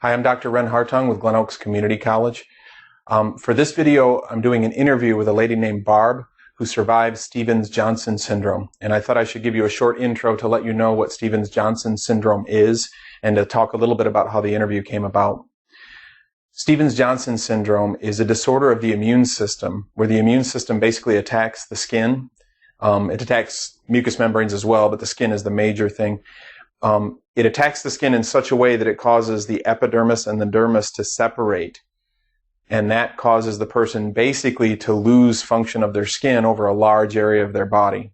Hi, I'm Dr. Ren Hartung with Glen Oaks Community College. For this video, I'm doing an interview with a lady named Barb who survived Stevens-Johnson syndrome. And I thought I should give you a short intro to let you know what Stevens-Johnson syndrome is and to talk a little bit about how the interview came about. Stevens-Johnson syndrome is a disorder of the immune system where the immune system basically attacks the skin. It attacks mucous membranes as well, but the skin is the major thing. It attacks the skin in such a way that it causes the epidermis and the dermis to separate. And that causes the person basically to lose function of their skin over a large area of their body.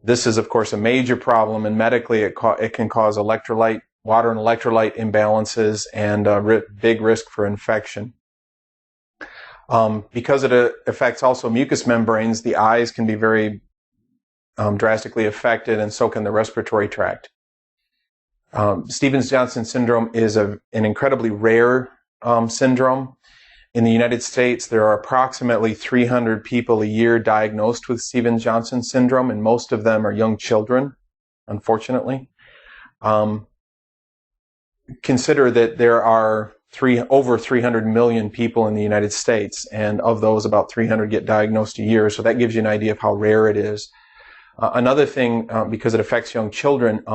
This is, of course, a major problem, and medically it can cause water and electrolyte imbalances and big risk for infection. Because it affects also mucous membranes, the eyes can be very drastically affected, and so can the respiratory tract. Stevens-Johnson syndrome is an incredibly rare syndrome. In the United States, there are approximately 300 people a year diagnosed with Stevens-Johnson syndrome, and most of them are young children, unfortunately. Consider that there are over 300 million people in the United States, and of those, about 300 get diagnosed a year, so that gives you an idea of how rare it is. Another thing, because it affects young children,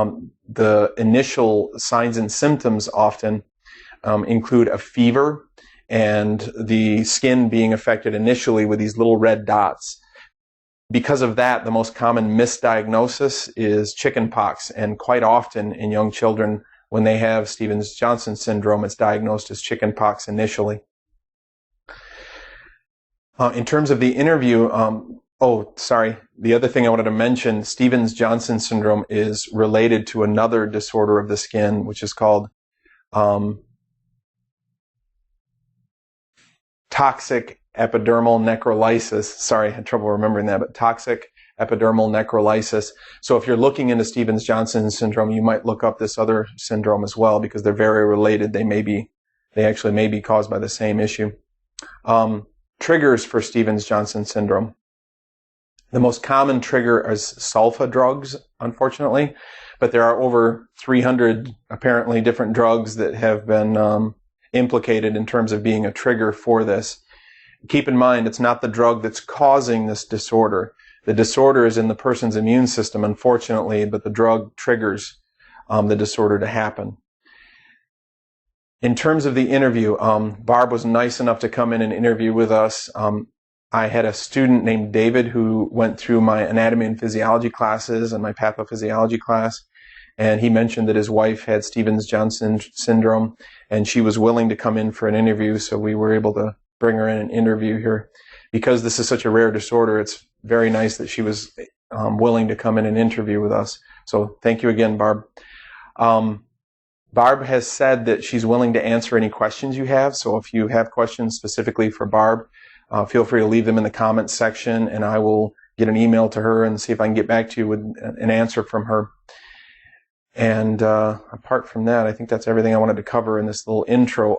the initial signs and symptoms often include a fever and the skin being affected initially with these little red dots. Because of that, the most common misdiagnosis is chickenpox, and quite often in young children, when they have Stevens-Johnson syndrome, it's diagnosed as chickenpox initially. In terms of the interview, the other thing I wanted to mention, Stevens-Johnson syndrome is related to another disorder of the skin, which is called toxic epidermal necrolysis. Sorry, I had trouble remembering that, but toxic epidermal necrolysis. So if you're looking into Stevens-Johnson syndrome, you might look up this other syndrome as well, because they're very related. They actually may be caused by the same issue. Triggers for Stevens-Johnson syndrome. The most common trigger is sulfa drugs, unfortunately, but there are over 300 apparently different drugs that have been implicated in terms of being a trigger for this. Keep in mind, it's not the drug that's causing this disorder. The disorder is in the person's immune system, unfortunately, but the drug triggers the disorder to happen. In terms of the interview, Barb was nice enough to come in and interview with us. I had a student named David who went through my anatomy and physiology classes and my pathophysiology class, and he mentioned that his wife had Stevens-Johnson syndrome, and she was willing to come in for an interview, so we were able to bring her in and interview her. Because this is such a rare disorder, it's very nice that she was willing to come in and interview with us. So thank you again, Barb. Barb has said that she's willing to answer any questions you have, so if you have questions specifically for Barb, feel free to leave them in the comments section, and I will get an email to her and see if I can get back to you with an answer from her. And apart from that, I think that's everything I wanted to cover in this little intro.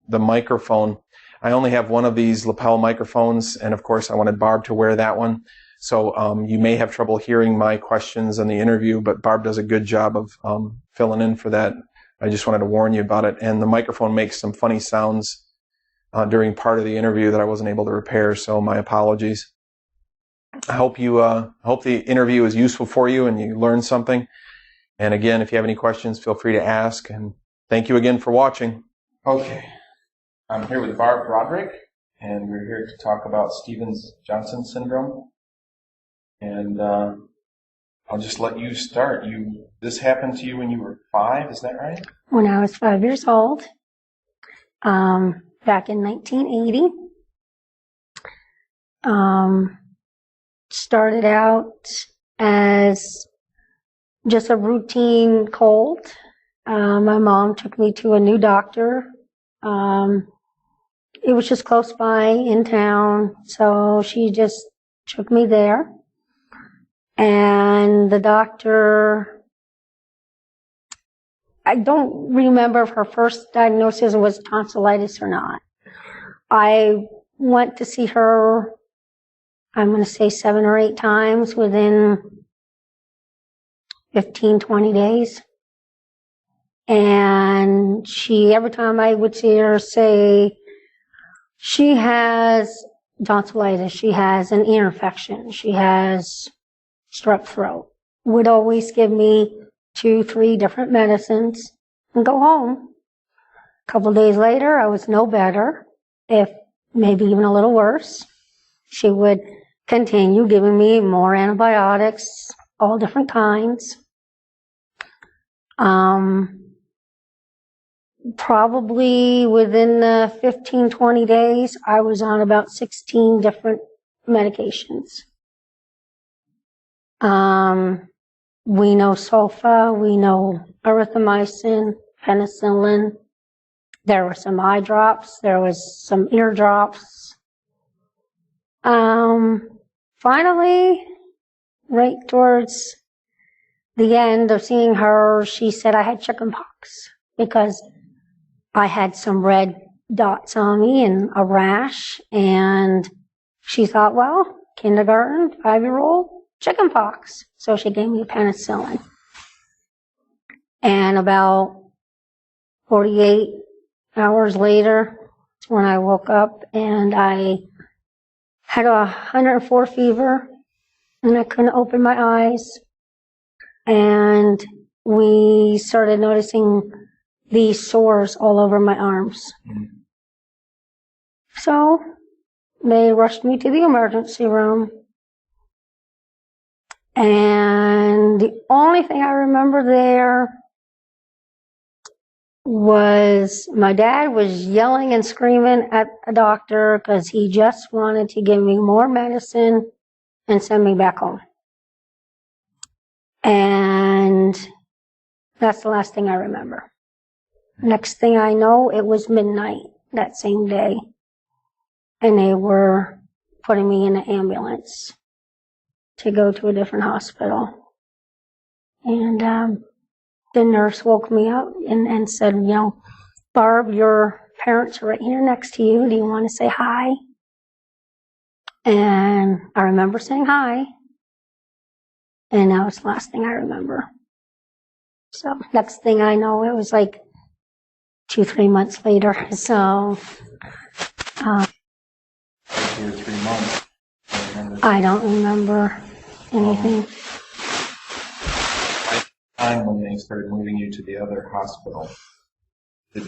The microphone. I only have one of these lapel microphones, and of course I wanted Barb to wear that one. So you may have trouble hearing my questions in the interview, but Barb does a good job of filling in for that. I just wanted to warn you about it. And the microphone makes some funny sounds during part of the interview that I wasn't able to repair, so my apologies. I hope the interview is useful for you and you learned something. And again, if you have any questions, feel free to ask. And thank you again for watching. Okay, I'm here with Barb Roderick, and we're here to talk about Stevens-Johnson syndrome. And I'll just let you start. This happened to you when you were 5, is that right? When I was 5 years old. Back in 1980, started out as just a routine cold. My mom took me to a new doctor. It was just close by in town, so she just took me there. And the doctor, I don't remember if her first diagnosis was tonsillitis or not. I went to see her, I'm going to say 7 or 8 times within 15, 20 days. And every time I would see her, say, she has tonsillitis, she has an ear infection, she has strep throat, would always give me 2-3 different medicines and go home. A couple days later, I was no better, if maybe even a little worse. She would continue giving me more antibiotics, all different kinds. Probably within the 15-20 days, I was on about 16 different medications. We know sulfa, we know erythromycin, penicillin. There were some eye drops, there was some ear drops. Finally, right towards the end of seeing her, she said I had chickenpox because I had some red dots on me and a rash, and she thought, well, kindergarten, 5-year-old, chickenpox. So she gave me penicillin. And about 48 hours later, that's when I woke up, and I had 104 fever, and I couldn't open my eyes. And we started noticing these sores all over my arms. So they rushed me to the emergency room. And the only thing I remember there was my dad was yelling and screaming at a doctor because he just wanted to give me more medicine and send me back home. And that's the last thing I remember. Next thing I know, it was midnight that same day, and they were putting me in an ambulance to go to a different hospital. And the nurse woke me up and said, you know, Barb, your parents are right here next to you. Do you want to say hi? And I remember saying hi. And that was the last thing I remember. So next thing I know, it was like 2-3 months later. So 2 or 3 months. I don't remember anything. At the time when they started moving you to the other hospital, do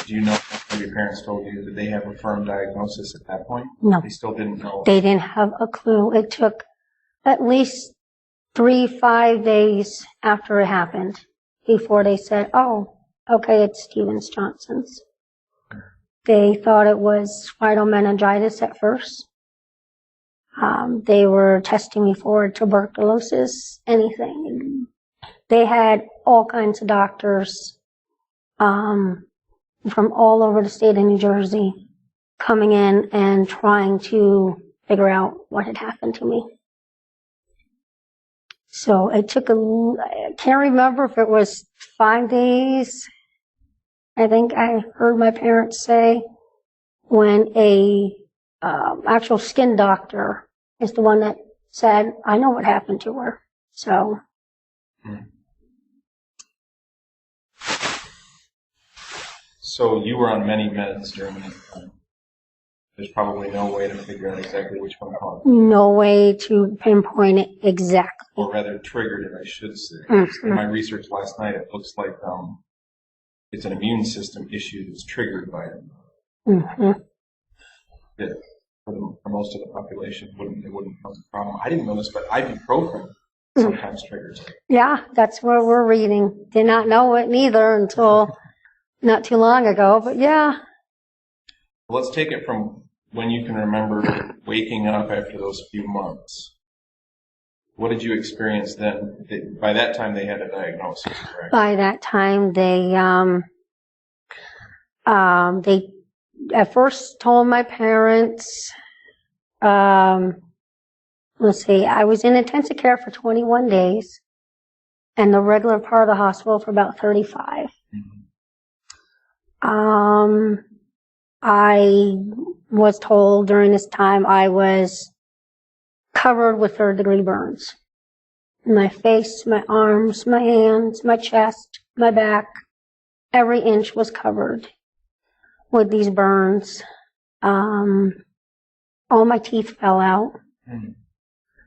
you know what your parents told you? Did they have a firm diagnosis at that point? No. They still didn't know? They didn't have a clue. It took at least 3-5 days after it happened before they said, oh, okay, it's Stevens-Johnson's. They thought it was spinal meningitis at first. They were testing me for tuberculosis, anything. They had all kinds of doctors from all over the state of New Jersey coming in and trying to figure out what had happened to me. So it took I can't remember if it was 5 days. I think I heard my parents say when a actual skin doctor is the one that said, I know what happened to her. So. So you were on many meds during that time. There's probably no way to figure out exactly which one caused it. No way to pinpoint it exactly. Or rather triggered it, I should say. Mm-hmm. In my research last night, it looks like it's an immune system issue that's triggered by it. Mm-hmm. That for most of the population it wouldn't cause a problem. I didn't know this, but ibuprofen sometimes triggers it. Yeah, that's what we're reading. Did not know it neither until not too long ago, but yeah. Well, let's take it from when you can remember waking up after those few months. What did you experience then? By that time, they had a diagnosis, correct? By that time, they at first told my parents, let's see, I was in intensive care for 21 days and the regular part of the hospital for about 35. Mm-hmm. I was told during this time I was covered with 3rd-degree burns. My face, my arms, my hands, my chest, my back, every inch was covered with these burns. All my teeth fell out.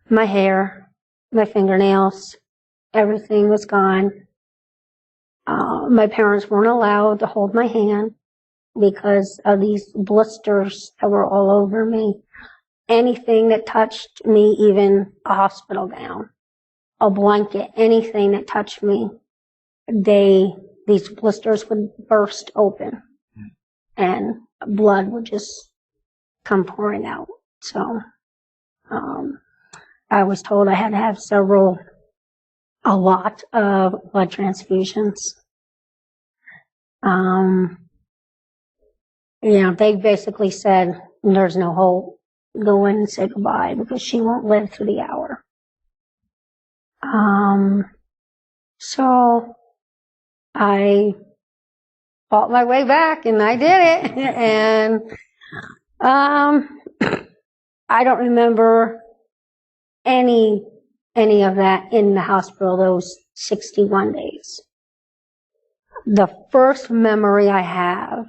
My hair, my fingernails, everything was gone. My parents weren't allowed to hold my hand because of these blisters that were all over me. Anything that touched me, even a hospital gown, a blanket, anything that touched me, these blisters would burst open and blood would just come pouring out. So I was told I had to have a lot of blood transfusions. They basically said, there's no hope. Go in and say goodbye because she won't live through the hour. So I fought my way back and I did it. And I don't remember any of that in the hospital those 61 days. The first memory I have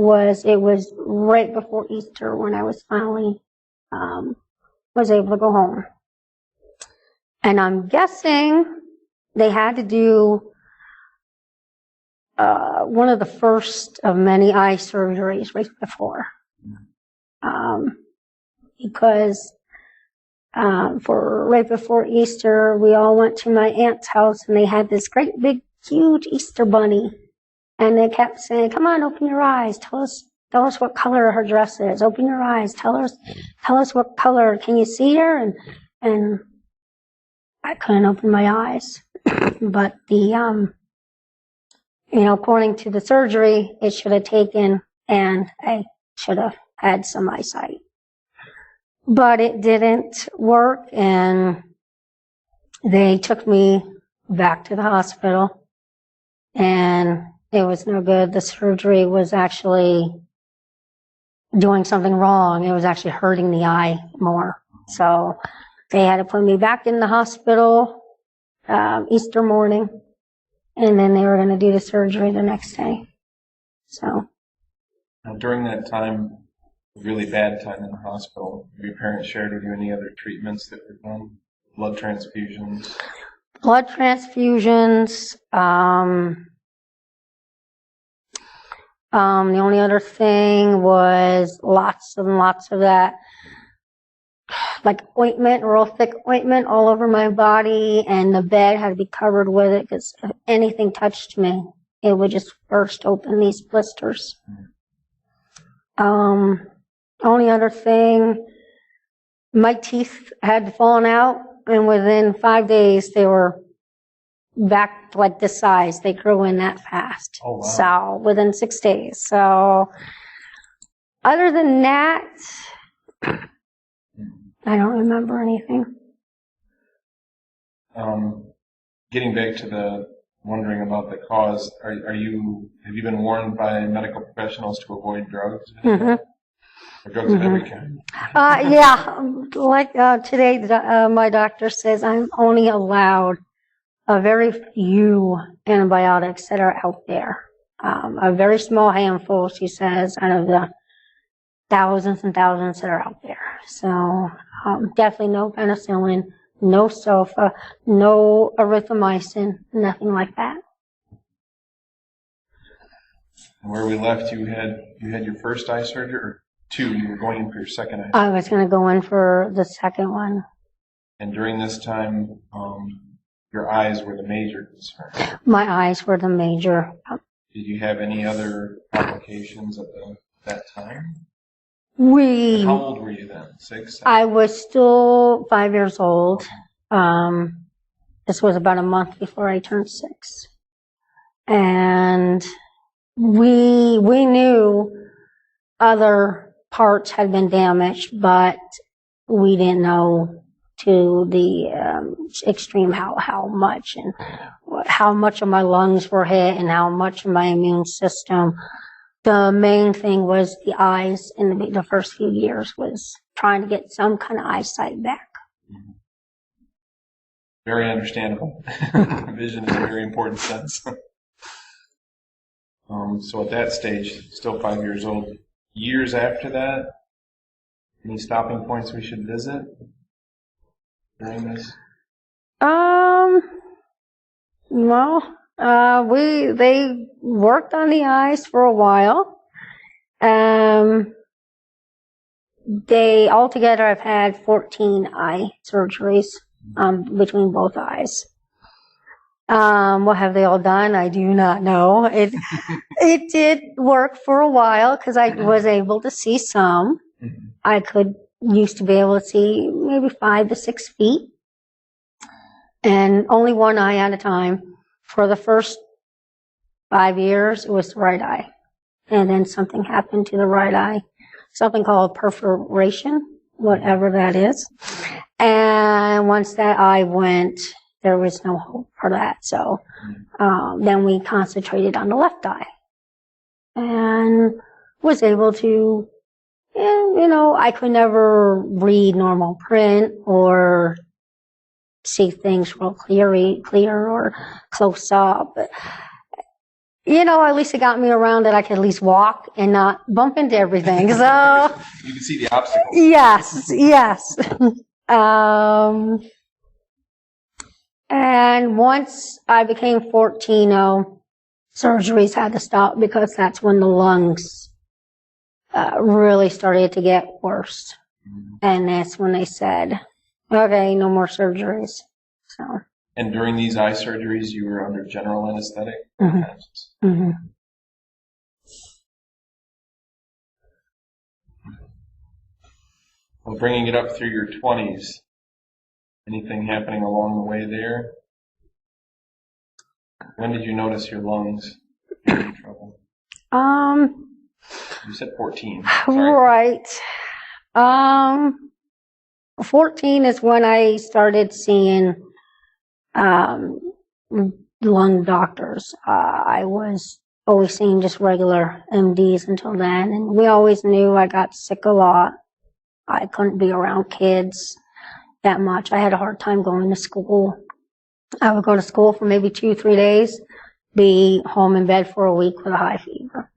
it was right before Easter when I was finally was able to go home. And I'm guessing they had to do one of the first of many eye surgeries right before. Because for right before Easter, we all went to my aunt's house and they had this great big huge Easter bunny. And they kept saying, come on, open your eyes. Tell us what color her dress is. Open your eyes. Tell us what color. Can you see her? And I couldn't open my eyes. But according to the surgery, it should have taken, and I should have had some eyesight. But it didn't work, and they took me back to the hospital, and it was no good. The surgery was actually doing something wrong. It was actually hurting the eye more. So they had to put me back in the hospital Easter morning, and then they were going to do the surgery the next day. So now, during that time, really bad time in the hospital, have your parents shared with you any other treatments that were done? Blood transfusions? Blood transfusions. The only other thing was lots and lots of that, like ointment, real thick ointment all over my body, and the bed had to be covered with it because if anything touched me, it would just burst open these blisters. Only other thing, my teeth had fallen out, and within 5 days they were back to like this size. They grew in that fast. Oh, wow. So within 6 days. So other than that, I don't remember anything. Getting back to the wondering about the cause, have you been warned by medical professionals to avoid drugs? Mm-hmm. Or drugs of every kind? Today, my doctor says I'm only allowed a very few antibiotics that are out there. A very small handful, she says, out of the thousands and thousands that are out there. So definitely no penicillin, no sulfa, no erythromycin, nothing like that. Where we left, you had your first eye surgery, or two? You were going in for your second eye surgery. I was going to go in for the second one. And during this time, your eyes were the major concern. My eyes were the major. Did you have any other complications at that time? How old were you then? 6, 7? I was still 5 years old. This was about a month before I turned 6. And we knew other parts had been damaged, but we didn't know to the extreme how much, and how much of my lungs were hit and how much of my immune system. The main thing was the eyes in the first few years, was trying to get some kind of eyesight back. Very understandable. Vision is a very important sense. So at that stage, still 5 years old. Years after that, any stopping points we should visit during this? Well, they worked on the eyes for a while. They altogether have had 14 eye surgeries between both eyes. What have they all done? I do not know. It did work for a while because I was able to see some. I used to be able to see maybe 5 to 6 feet, and only one eye at a time. For the first 5 years, it was the right eye, and then something happened to the right eye, something called perforation, whatever that is. And once that eye went, there was no hope for that. So then we concentrated on the left eye and was able to, I could never read normal print or see things real clear or close up. But, at least it got me around that I could at least walk and not bump into everything. So you can see the obstacles. Yes. And once I became 14, surgeries had to stop because that's when the lungs really started to get worse. And that's when they said, okay, no more surgeries. So. And during these eye surgeries, you were under general anesthetic? Mm-hmm. Mm-hmm. Well, bringing it up through your 20s, anything happening along the way there? When did you notice your lungs were in trouble? You said 14. Sorry. Right. 14 is when I started seeing lung doctors. I was always seeing just regular MDs until then, and we always knew I got sick a lot. I couldn't be around kids that much. I had a hard time going to school. I would go to school for maybe 2-3 days, be home in bed for a week with a high fever.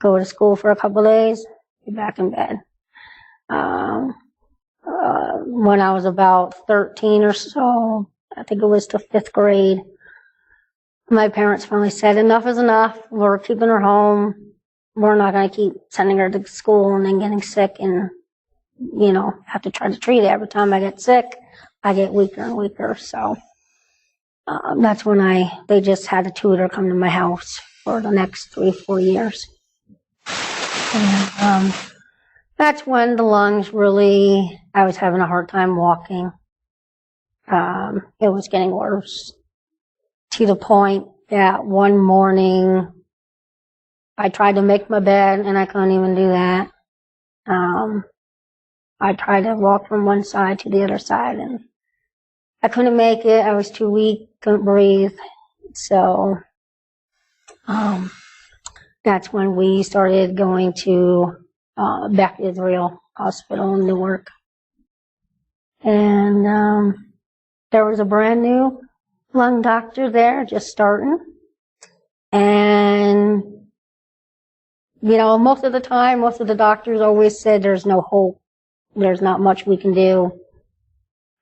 Go to school for a couple of days, be back in bed. When I was about 13 or so, I think it was to 5th grade, my parents finally said, enough is enough. We're keeping her home. We're not going to keep sending her to school and then getting sick and, have to try to treat it. Every time I get sick, I get weaker and weaker. So that's when they just had a tutor come to my house for the next 3-4 years. And that's when the lungs really, I was having a hard time walking. It was getting worse to the point that one morning I tried to make my bed and I couldn't even do that. I tried to walk from one side to the other side and I couldn't make it. I was too weak, couldn't breathe. So that's when we started going to Beth Israel Hospital in Newark. And there was a brand new lung doctor there just starting. And, most of the time, most of the doctors always said there's no hope. There's not much we can do.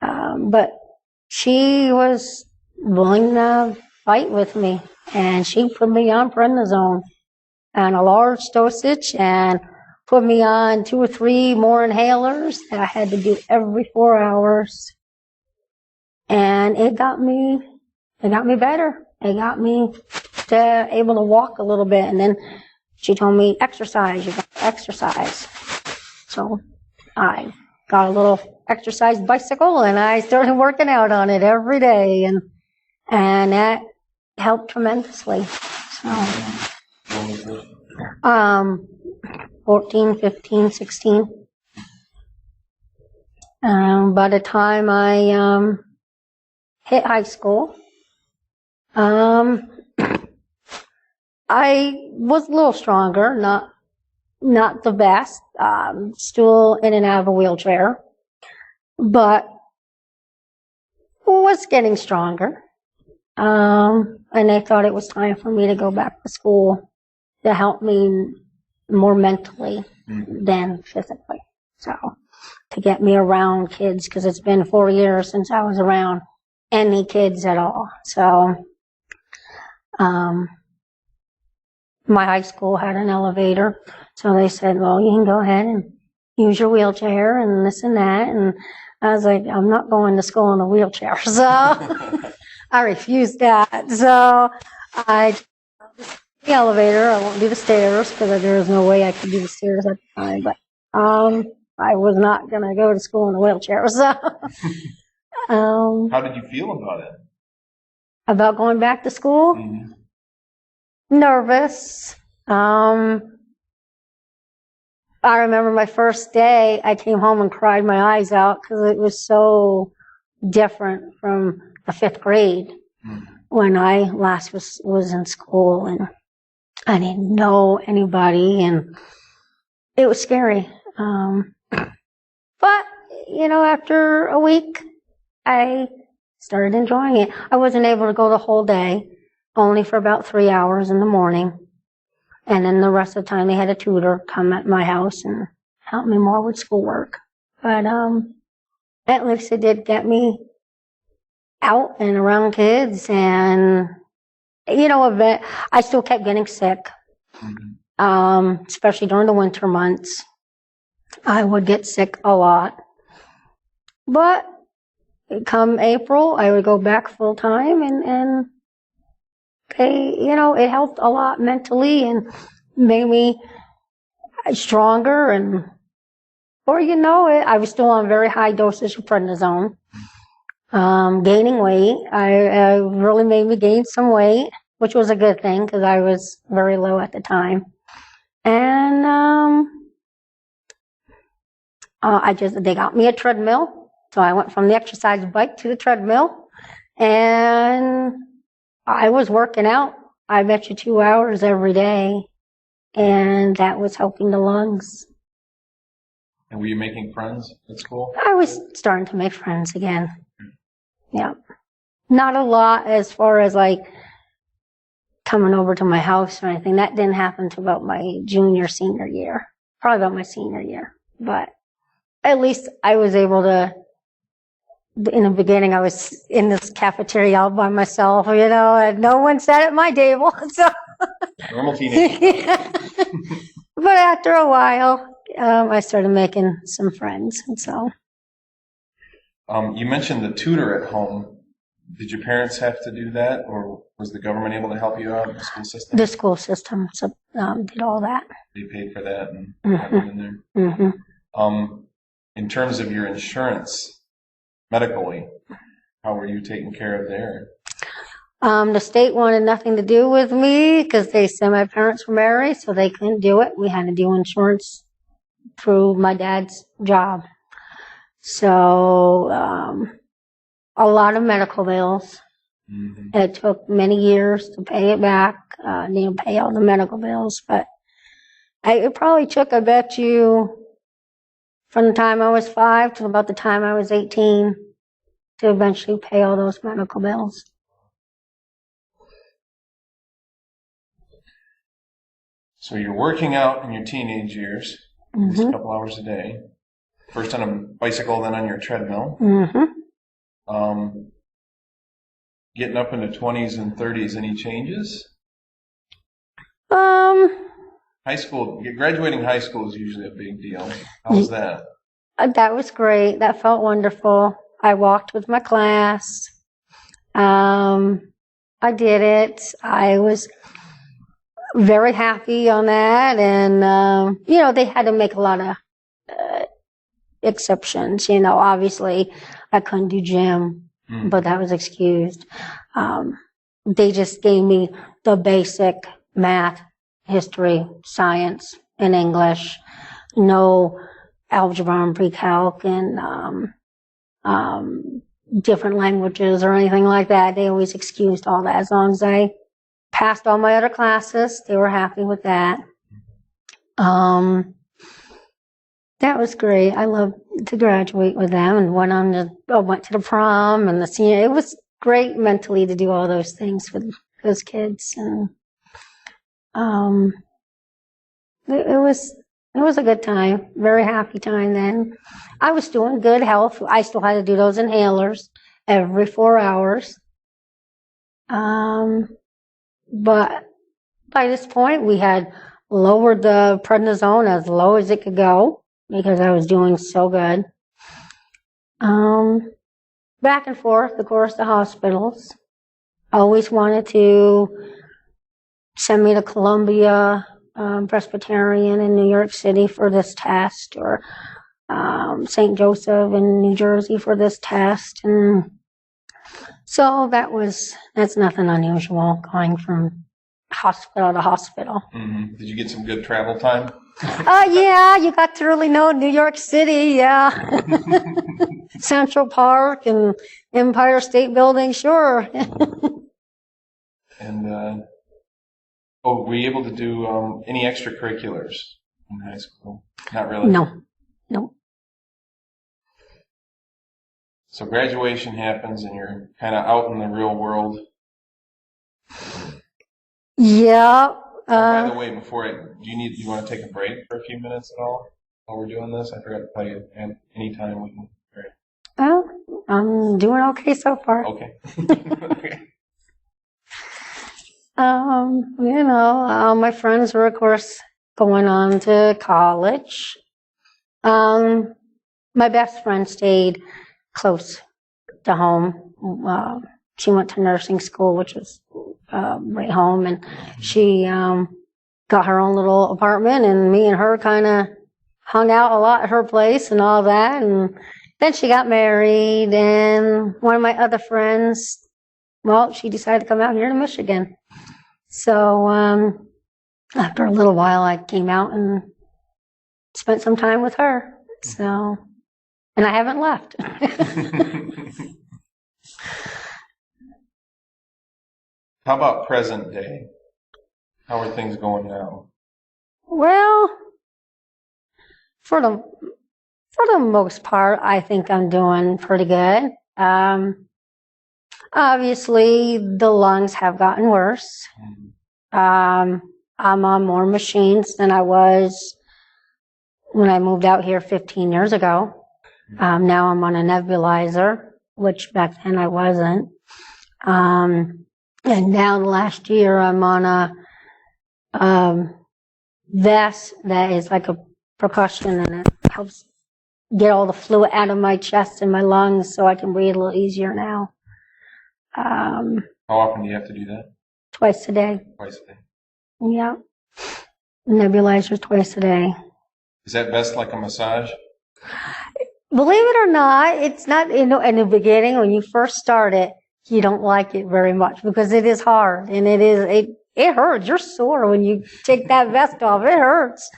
But she was willing to fight with me. And she put me on prednisone and a large dosage and put me on 2 or 3 more inhalers that I had to do every 4 hours. And it got me better. It got me able to walk a little bit. And then she told me, exercise, you got to exercise. So I got a little exercise bicycle and I started working out on it every day. And that helped tremendously. So, 14, 15, 16. By the time I hit high school, I was a little stronger, not the best, still in and out of a wheelchair, but was getting stronger. And they thought it was time for me to go back to school. to help me more mentally than physically. So, to get me around kids, because it's been 4 years since I was around any kids at all. So, my high school had an elevator, so they said, well, you can go ahead and use your wheelchair and this and that. And I was like, I'm not going to school in a wheelchair. So I refused that. So I did the elevator. I won't do the stairs because there was no way I could do the stairs at the time. But I was not going to go to school in a wheelchair. So how did you feel about it? About going back to school? Mm-hmm. Nervous. I remember my first day, I came home and cried my eyes out because it was so different from the 5th grade when I last was in school, and I didn't know anybody, and it was scary. But, after a week, I started enjoying it. I wasn't able to go the whole day, only for about 3 hours in the morning. And then the rest of the time they had a tutor come at my house and help me more with schoolwork. But at least it did get me out and around kids. And, I still kept getting sick, especially during the winter months. I would get sick a lot. But come April, I would go back full time and it helped a lot mentally and made me stronger. And before you know it, I was still on very high dosage of prednisone, gaining weight. I really made me gain some weight, which was a good thing because I was very low at the time. And they got me a treadmill, so I went from the exercise bike to the treadmill, and I was working out, I bet you 2 hours every day, and that was helping the lungs. And were you making friends at school? I was starting to make friends again. Yeah. Not a lot as far as coming over to my house or anything. That didn't happen until about my senior year. Probably about my senior year. But at least I was able to. In the beginning, I was in this cafeteria all by myself, and no one sat at my table. So. Normal teenager. But after a while, I started making some friends, and so. You mentioned the tutor at home. Did your parents have to do that, or was the government able to help you out in the school system? The school system did all that. They paid for that and got you in there? Mm-hmm. In terms of your insurance, medically, how were you taken care of there? The state wanted nothing to do with me because they said my parents were married, so they couldn't do it. We had to do insurance through my dad's job. So, a lot of medical bills. Mm-hmm. It took many years to pay it back, pay all the medical bills, but it probably took, I bet you, from the time I was 5 to about the time I was 18 to eventually pay all those medical bills. So you're working out in your teenage years, just a couple hours a day. First on a bicycle, then on your treadmill. Mm-hmm. Getting up into 20s and 30s, any changes? High school, graduating high school is usually a big deal. How was that? That was great. That felt wonderful. I walked with my class. I did it. I was very happy on that. And, they had to make a lot of exceptions. Obviously, I couldn't do gym, but that was excused. They just gave me the basic math, history, science, and English. No algebra and pre-calc and different languages or anything like that. They always excused all that. As long as I passed all my other classes, they were happy with that. That was great. I loved to graduate with them and went to the prom and the senior. It was great mentally to do all those things with those kids. And it was a good time, very happy time then. I was doing good health. I still had to do those inhalers every 4 hours. But by this point, we had lowered the prednisone as low as it could go because I was doing so good. Back and forth, of course, the hospitals. Always wanted to send me to Columbia Presbyterian in New York City for this test, or St. Joseph in New Jersey for this test. And so that's nothing unusual going from hospital to hospital. Mm-hmm. Did you get some good travel time? Yeah, you got to really know New York City, yeah. Central Park and Empire State Building, sure. And, were you able to do any extracurriculars in high school? Not really? No. So graduation happens and you're kind of out in the real world. Yeah. By the way, do you want to take a break for a few minutes at all while we're doing this? I forgot to tell you, at any time we can break. Oh, I'm doing okay so far. Okay. My friends were, of course, going on to college. My best friend stayed close to home. She went to nursing school, which was right home, and she got her own little apartment, and me and her kind of hung out a lot at her place and all that. And then she got married, and one of my other friends, she decided to come out here to Michigan. So after a little while, I came out and spent some time with her. So, and I haven't left. How about present day? How are things going now? Well, for the most part, I think I'm doing pretty good. Obviously, the lungs have gotten worse. I'm on more machines than I was when I moved out here 15 years ago. Now I'm on a nebulizer, which back then I wasn't. And now last year I'm on a vest that is like a percussion, and it helps get all the fluid out of my chest and my lungs so I can breathe a little easier now. How often do you have to do that? Twice a day. Twice a day. Yeah. Nebulizer twice a day. Is that vest like a massage? Believe it or not, it's not, in the beginning when you first start it, you don't like it very much because it is hard, and it hurts. You're sore when you take that vest off. It hurts.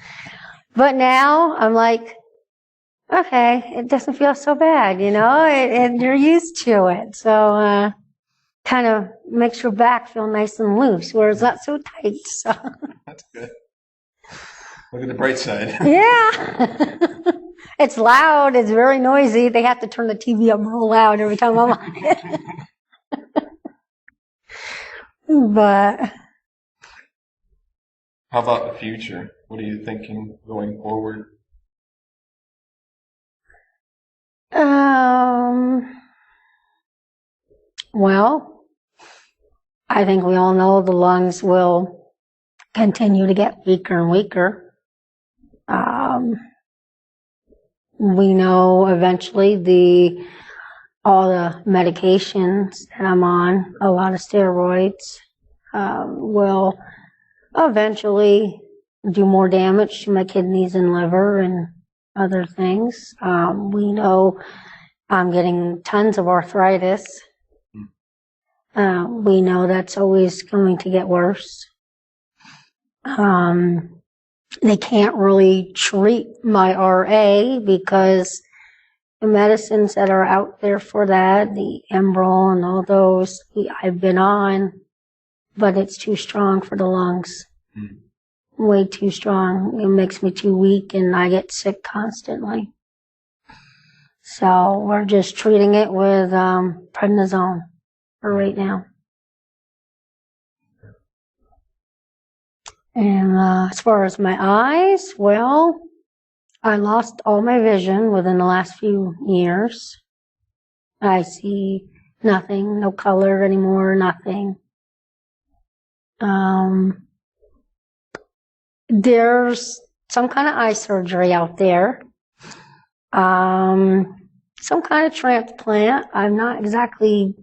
But now I'm like, okay, it doesn't feel so bad, and you're used to it. So, kind of makes your back feel nice and loose where it's not so tight. So that's good. Look at the bright side. Yeah. It's loud. It's very noisy. They have to turn the TV up real loud every time I'm on it. But how about the future? What are you thinking going forward? Well, I think we all know the lungs will continue to get weaker and weaker. We know eventually all the medications that I'm on, a lot of steroids, will eventually do more damage to my kidneys and liver and other things. We know I'm getting tons of arthritis. We know that's always going to get worse. They can't really treat my RA because the medicines that are out there for that, the Enbrel and all those, I've been on, but it's too strong for the lungs. Way too strong. It makes me too weak and I get sick constantly. So we're just treating it with prednisone for right now. And as far as my eyes, well, I lost all my vision within the last few years. I see nothing, no color anymore, nothing. There's some kind of eye surgery out there. Some kind of transplant. I'm not exactly.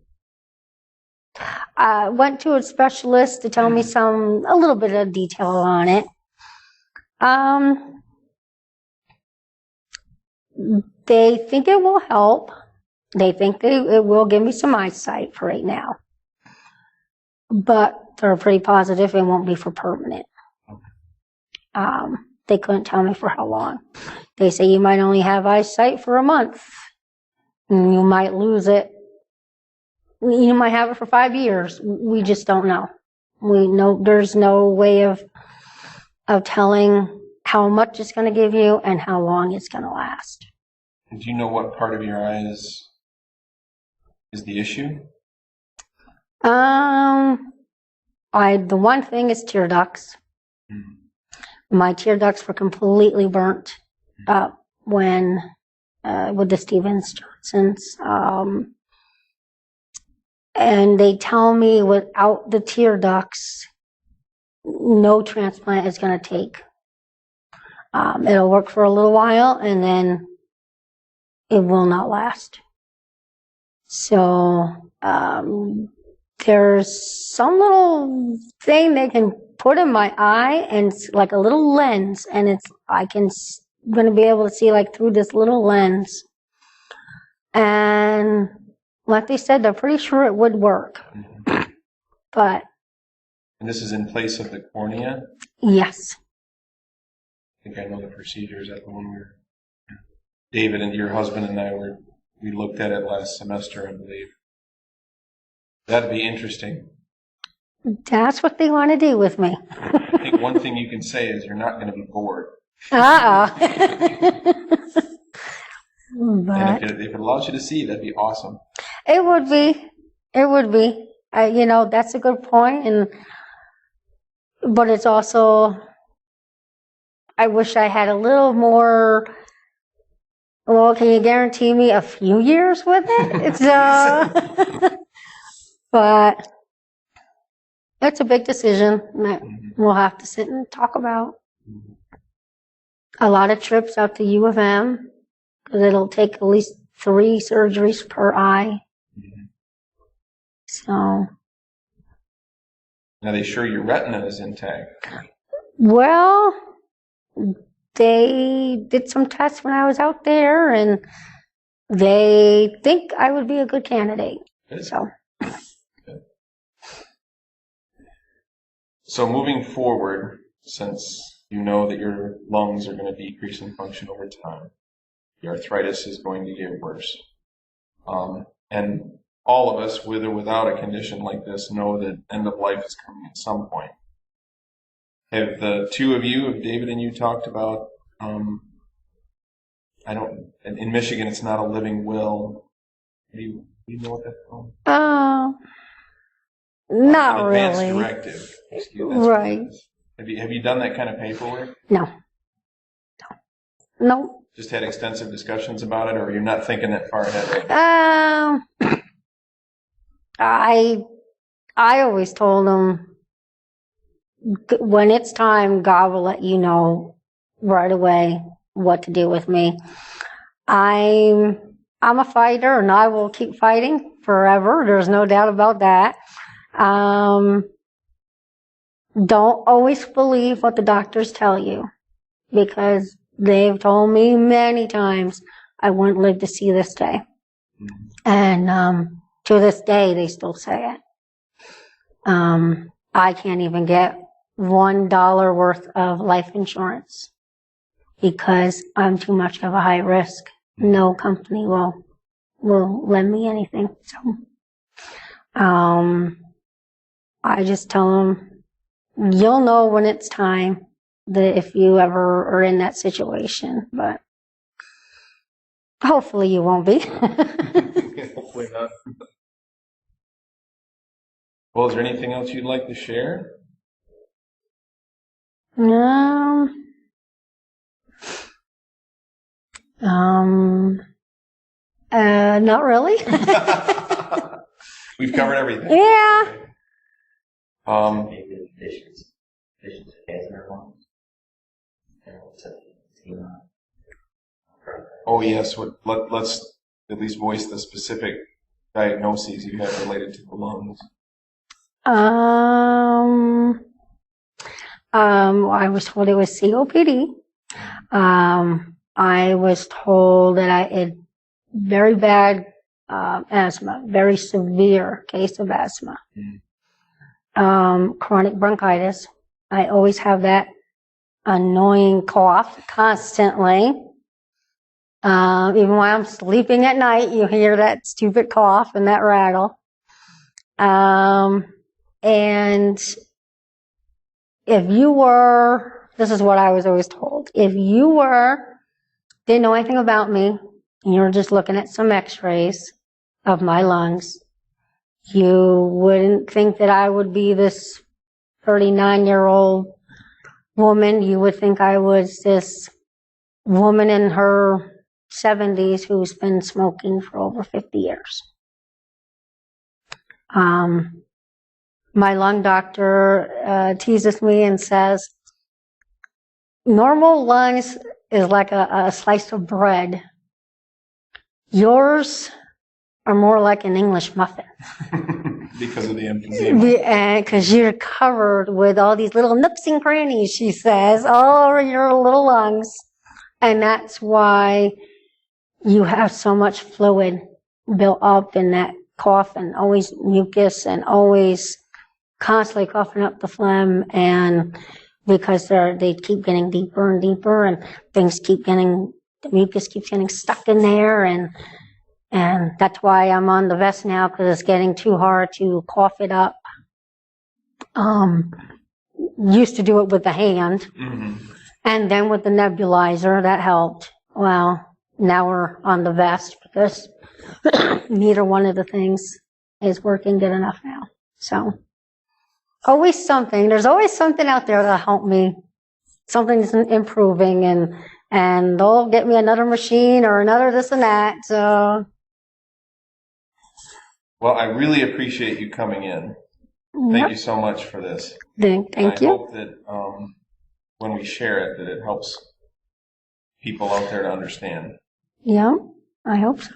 I went to a specialist to tell me a little bit of detail on it. They think it will help. They think it will give me some eyesight for right now. But they're pretty positive it won't be for permanent. They couldn't tell me for how long. They say you might only have eyesight for a month. And you might lose it. You might have it for 5 years. We just don't know. We know there's no way of telling how much it's going to give you and how long it's going to last. Do you know what part of your eyes is the issue? The one thing is tear ducts. My tear ducts were completely burnt up when with the Stevens-Johnsons. And they tell me without the tear ducts, no transplant is going to take. It'll work for a little while and then it will not last. So there's some little thing they can put in my eye, and it's like a little lens, and I'm going to be able to see like through this little lens. And like they said, they're pretty sure it would work. But. And this is in place of the cornea? Yes. I think I know the procedures at the one where David and your husband and we looked at it last semester, I believe. That'd be interesting. That's what they want to do with me. I think one thing you can say is you're not going to be bored. But and if it allows you to see, that'd be awesome. It would be. It would be. That's a good point. But it's also, I wish I had a little more. Well, can you guarantee me a few years with it? But it's a big decision that we'll have to sit and talk about. A lot of trips out to U of M, because it'll take at least 3 surgeries per eye. So. Are they sure your retina is intact? Well, they did some tests when I was out there, and they think I would be a good candidate. Good. So. So moving forward, since you know that your lungs are going to decrease in function over time, the arthritis is going to get worse. And all of us, with or without a condition like this, know that end of life is coming at some point. Have the two of you, have David and you talked about, in Michigan it's not a living will. Do you know what that's called? Not an advance really. Directive. Right. Have you done that kind of paperwork? No. Just had extensive discussions about it, or you're not thinking that far ahead right now? I always told them, when it's time, God will let you know right away what to do with me. I'm a fighter, and I will keep fighting forever. There's no doubt about that. Don't always believe what the doctors tell you, because they've told me many times I wouldn't live to see this day. And to this day, they still say it. I can't even get $1 worth of life insurance because I'm too much of a high risk. No company will lend me anything. So, I just tell them, you'll know when it's time, that if you ever are in that situation, but hopefully you won't be. Hopefully not. Well, is there anything else you'd like to share? Not really. We've covered everything. Yeah. Okay. Oh yes. Let's at least voice the specific diagnoses you have related to the lungs. I was told it was COPD. I was told that I had very bad asthma, very severe case of asthma. Chronic bronchitis. I always have that annoying cough constantly. Even while I'm sleeping at night, you hear that stupid cough and that rattle. And if you were, this is what I was always told, if you didn't know anything about me, and you were just looking at some x-rays of my lungs, you wouldn't think that I would be this 39-year-old woman. You would think I was this woman in her 70s who's been smoking for over 50 years. My lung doctor teases me and says, normal lungs is like a slice of bread. Yours are more like an English muffin. Because of the emphysema. Because you're covered with all these little nooks and crannies, she says, all over your little lungs. And that's why you have so much fluid built up in that cough, and always mucus, and always constantly coughing up the phlegm, and because they keep getting deeper and deeper, and the mucus keeps getting stuck in there, and that's why I'm on the vest now, because it's getting too hard to cough it up. Used to do it with the hand, and then with the nebulizer, that helped. Well, now we're on the vest because neither one of the things is working good enough now. So, always something. There's always something out there to help me. Something's improving, and they'll get me another machine or another this and that. So, well, I really appreciate you coming in. Thank you so much for this. Thank you. I hope that when we share it, that it helps people out there to understand. Yeah, I hope so.